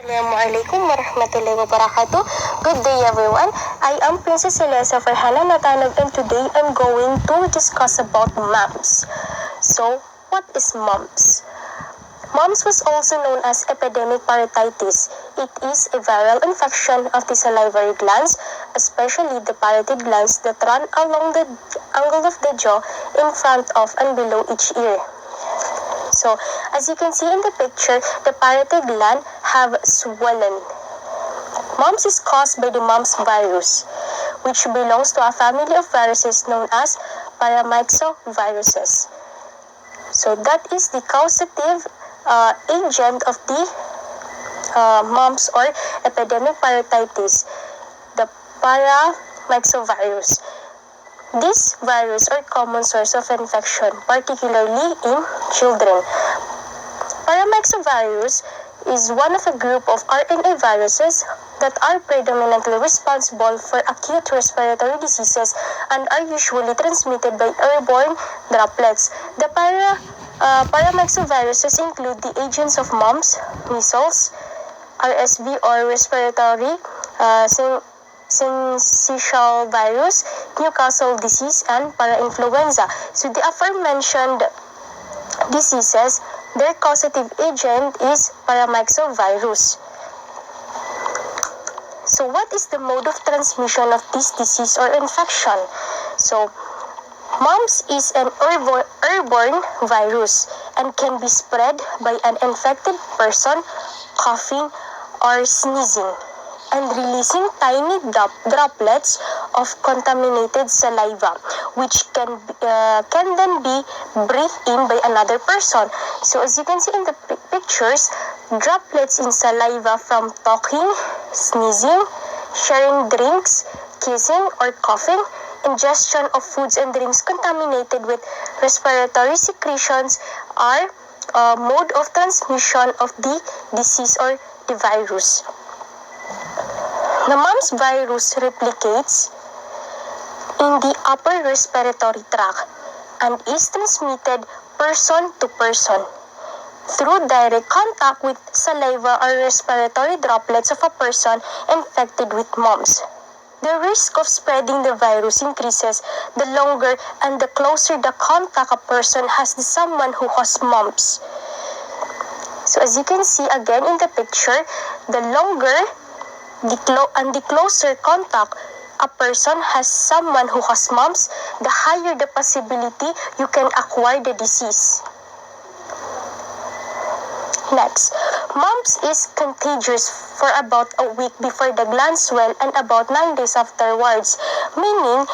Assalamualaikum warahmatullahi wabarakatuh. Good day everyone. I am Princess Alyessa Farhanna Matanog, and today I'm going to discuss about MUMPS. So, what is MUMPS? MUMPS was also known as epidemic parotitis. It is a viral infection of the salivary glands, especially the parotid glands that run along the angle of the jaw in front of and below each ear. So, as you can see in the picture, the parotid gland have swollen. MUMPS is caused by the MUMPS virus, which belongs to a family of viruses known as paramyxoviruses. So, that is the causative agent of the MUMPS or epidemic parotitis, the paramyxovirus. This virus are common source of infection, particularly in children. Paramyxovirus is one of a group of RNA viruses that are predominantly responsible for acute respiratory diseases and are usually transmitted by airborne droplets. The paramyxoviruses include the agents of MUMPS, measles, RSV or respiratory syncytial virus, Newcastle disease, and parainfluenza. So the aforementioned diseases, their causative agent is paramyxovirus. So what is the mode of transmission of this disease or infection? So MUMPS is an airborne virus and can be spread by an infected person coughing or sneezing and releasing tiny droplets of contaminated saliva, which can then be breathed in by another person. So as you can see in the pictures, droplets in saliva from talking, sneezing, sharing drinks, kissing, or coughing, ingestion of foods and drinks contaminated with respiratory secretions are mode of transmission of the disease or the virus. The MUMPS virus replicates in the upper respiratory tract and is transmitted person to person through direct contact with saliva or respiratory droplets of a person infected with MUMPS. The risk of spreading the virus increases the longer and the closer the contact a person has with someone who has MUMPS. So as you can see again in the picture, the longer and the closer contact a person has someone who has MUMPS, the higher the possibility you can acquire the disease. Next, MUMPS is contagious for about a week before the glands swell and about 9 days afterwards, meaning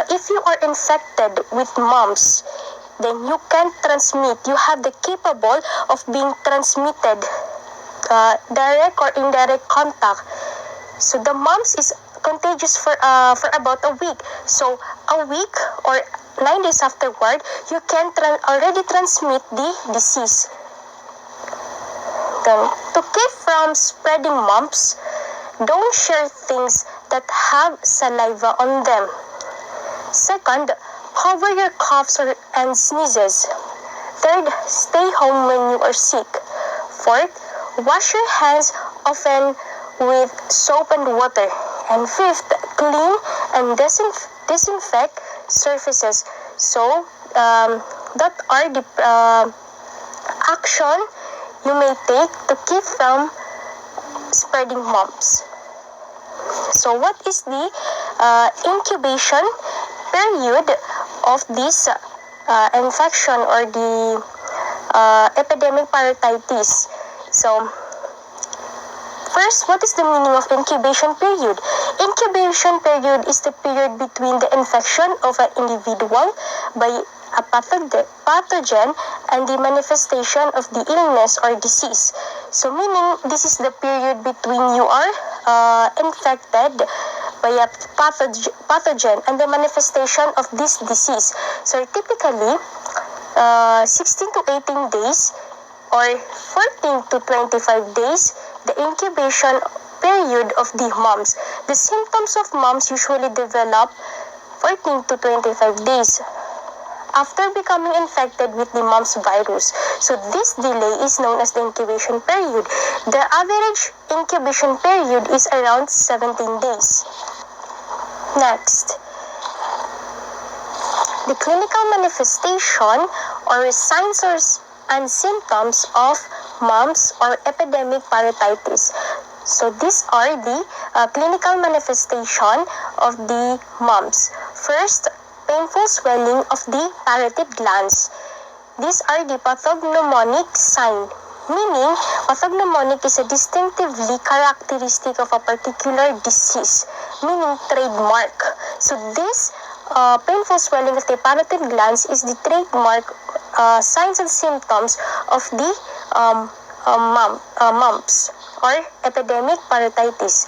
if you are infected with MUMPS, then you can transmit, you have the capable of being transmitted direct or indirect contact. So the MUMPS is contagious for about a week. So a week or 9 days afterward, you can already transmit the disease. Then, to keep from spreading MUMPS, don't share things that have saliva on them. Second, cover your coughs and sneezes. Third, stay home when you are sick. Fourth, wash your hands often with soap and water. And fifth, clean and disinfect surfaces. So, that are the action you may take to keep from spreading MUMPS. So, what is the incubation period of this infection or the epidemic parotitis? So, first, what is the meaning of incubation period? Incubation period is the period between the infection of an individual by a pathogen and the manifestation of the illness or disease. So, meaning this is the period between you are infected by a pathogen and the manifestation of this disease. So, typically, 16 to 18 days or 14 to 25 days, the incubation period of the MUMPS. The symptoms of MUMPS usually develop 14 to 25 days. after becoming infected with the mumps virus. So this delay is known as the incubation period. The average incubation period is around 17 days. Next, the clinical manifestation or signs and symptoms of mumps or epidemic parotitis. So these are the clinical manifestation of the mumps. First, painful swelling of the parotid glands. These are the pathognomonic sign, meaning pathognomonic is a distinctively characteristic of a particular disease, meaning trademark. So this painful swelling of the parotid glands is the trademark signs and symptoms of the mumps or epidemic parotitis.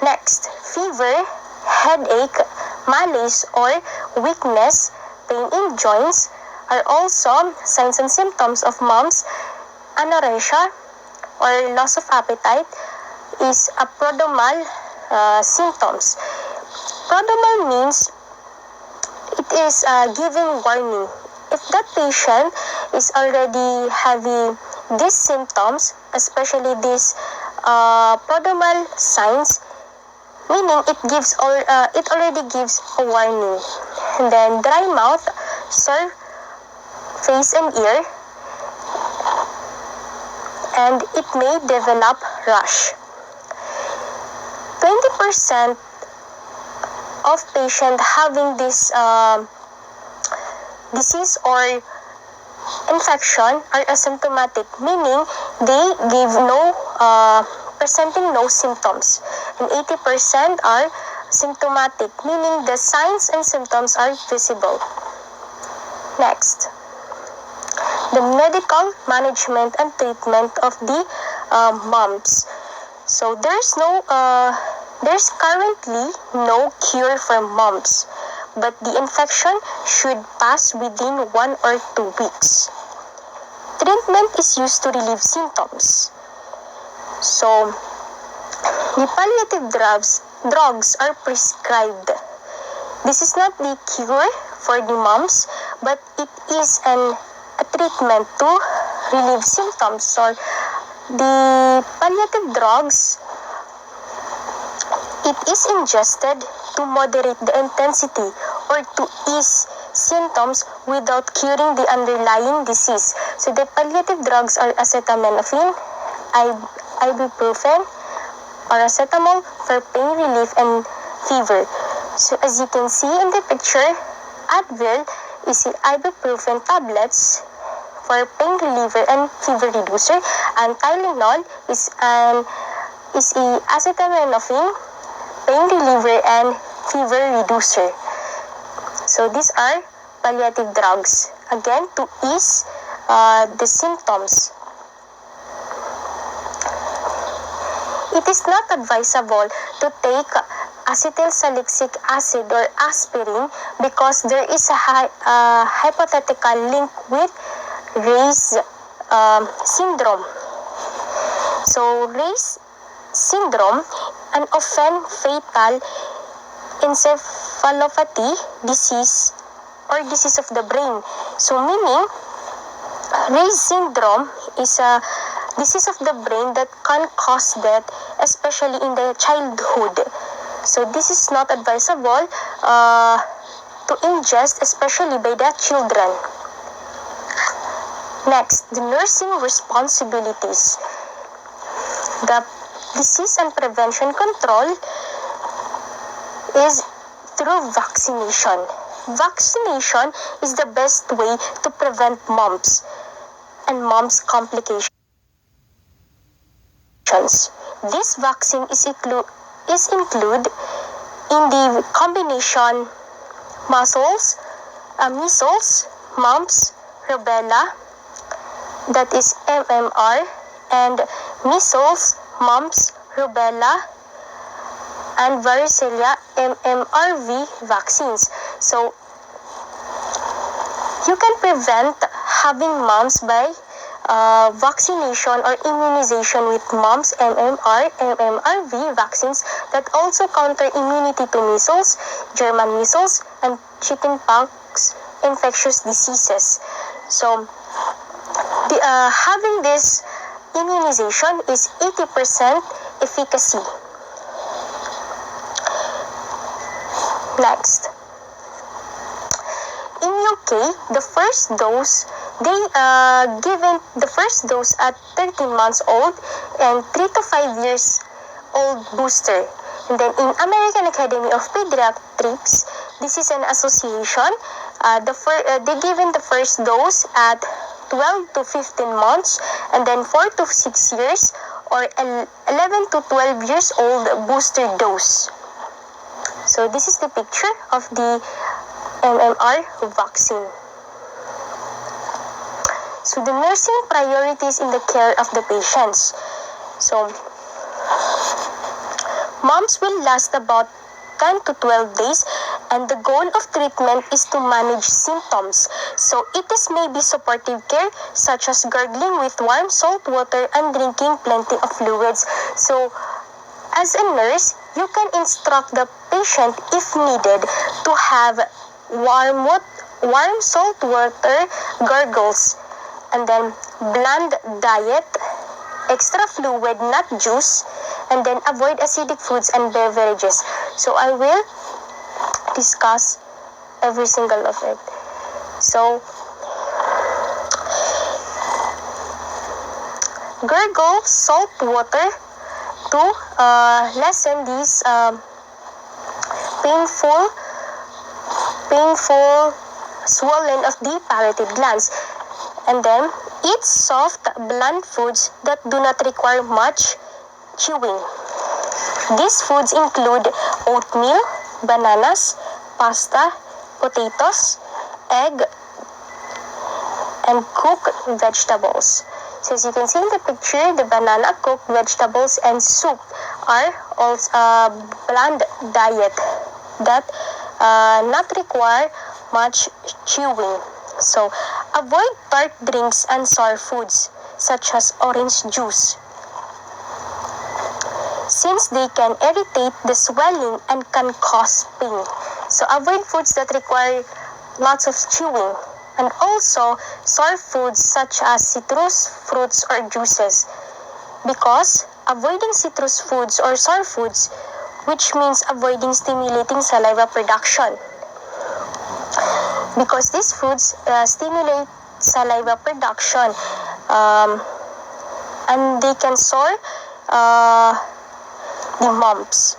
Next, fever, headache, malaise or weakness, pain in joints are also signs and symptoms of mumps. Anorexia or loss of appetite is a prodromal symptoms. Prodromal means it is giving warning. If that patient is already having these symptoms, especially these prodromal signs, meaning it already gives a warning. And then dry mouth, sore face and ear, and it may develop rash. 20% of patients having this disease or infection are asymptomatic, meaning they give presenting no symptoms, and 80% are symptomatic, meaning the signs and symptoms are visible. Next, the medical management and treatment of the mumps. So there's currently no cure for mumps, but the infection should pass within 1 or 2 weeks. Treatment is used to relieve symptoms. So, the palliative drugs are prescribed. This is not the cure for the mumps, but it is a treatment to relieve symptoms. So, the palliative drugs, it is ingested to moderate the intensity or to ease symptoms without curing the underlying disease. So the palliative drugs are acetaminophen, ibuprofen, paracetamol for pain relief and fever. So as you can see in the picture, Advil is the ibuprofen tablets for pain reliever and fever reducer, and Tylenol is the acetaminophen, pain reliever and fever reducer. So these are palliative drugs, again to ease the symptoms. It is not advisable to take acetylsalicylic acid or aspirin because there is a hypothetical link with Reye's syndrome. So Reye's syndrome, an often fatal encephalopathy disease or disease of the brain. So meaning, Reye's syndrome is a disease of the brain that can cause death, especially in the childhood. So this is not advisable to ingest, especially by the children. Next, the nursing responsibilities. The disease and prevention control is through vaccination. Vaccination is the best way to prevent mumps and mumps complications. This vaccine is included in the combination measles, mumps, rubella, that is MMR, and measles, mumps, rubella, and varicella MMRV vaccines. So you can prevent having mumps by vaccination or immunization with mumps, MMR, MMRV vaccines that also counter immunity to measles, German measles, and chickenpox infectious diseases. So, having this immunization is 80% efficacy. Next. In UK, the first dose, they given the first dose at 13 months old and 3 to 5 years old booster. And then in American Academy of Pediatrics, this is an association. They given the first dose at 12 to 15 months and then 4 to 6 years or 11 to 12 years old booster dose. So this is the picture of the MMR vaccine. So the nursing priorities in the care of the patients. So MUMPS will last about 10 to 12 days and the goal of treatment is to manage symptoms. So it is maybe supportive care such as gargling with warm salt water and drinking plenty of fluids. So as a nurse, you can instruct the patient if needed to have warm salt water gargles and then bland diet, extra fluid, not juice, and then avoid acidic foods and beverages. So I will discuss every single of it. So gargle salt water to lessen these painful swollen of the parotid glands. And then eat soft, bland foods that do not require much chewing. These foods include oatmeal, bananas, pasta, potatoes, egg, and cooked vegetables. So as you can see in the picture, the banana, cooked vegetables, and soup are also bland diet that not require much chewing. So avoid tart drinks and sour foods such as orange juice, since they can irritate the swelling and can cause pain. So avoid foods that require lots of chewing, and also sour foods such as citrus fruits or juices, because avoiding citrus foods or sour foods, which means avoiding stimulating saliva production, because these foods stimulate saliva production and they can sour the MUMPS.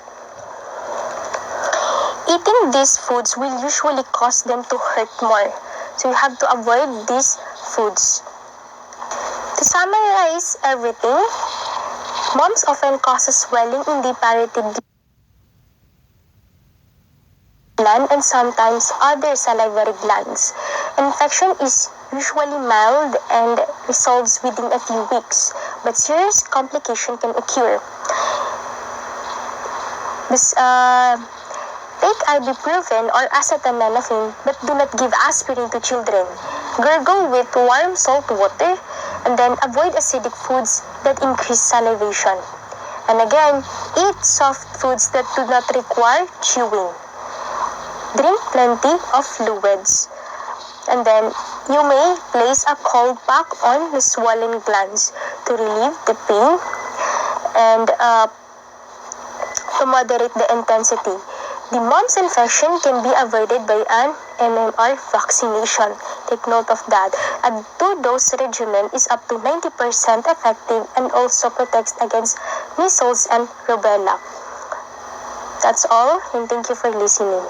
Eating these foods will usually cause them to hurt more. So you have to avoid these foods. To summarize everything, MUMPS often causes swelling in the parotid gland and sometimes other salivary glands. Infection is usually mild and resolves within a few weeks, but serious complication can occur. Take ibuprofen or acetaminophen, but do not give aspirin to children. Gargle with warm salt water, and then avoid acidic foods that increase salivation. And again, eat soft foods that do not require chewing. Drink plenty of fluids. And then you may place a cold pack on the swollen glands to relieve the pain and to moderate the intensity. The MUMPS infection can be avoided by an MMR vaccination. Take note of that. A 2-dose regimen is up to 90% effective and also protects against measles and rubella. That's all, and thank you for listening.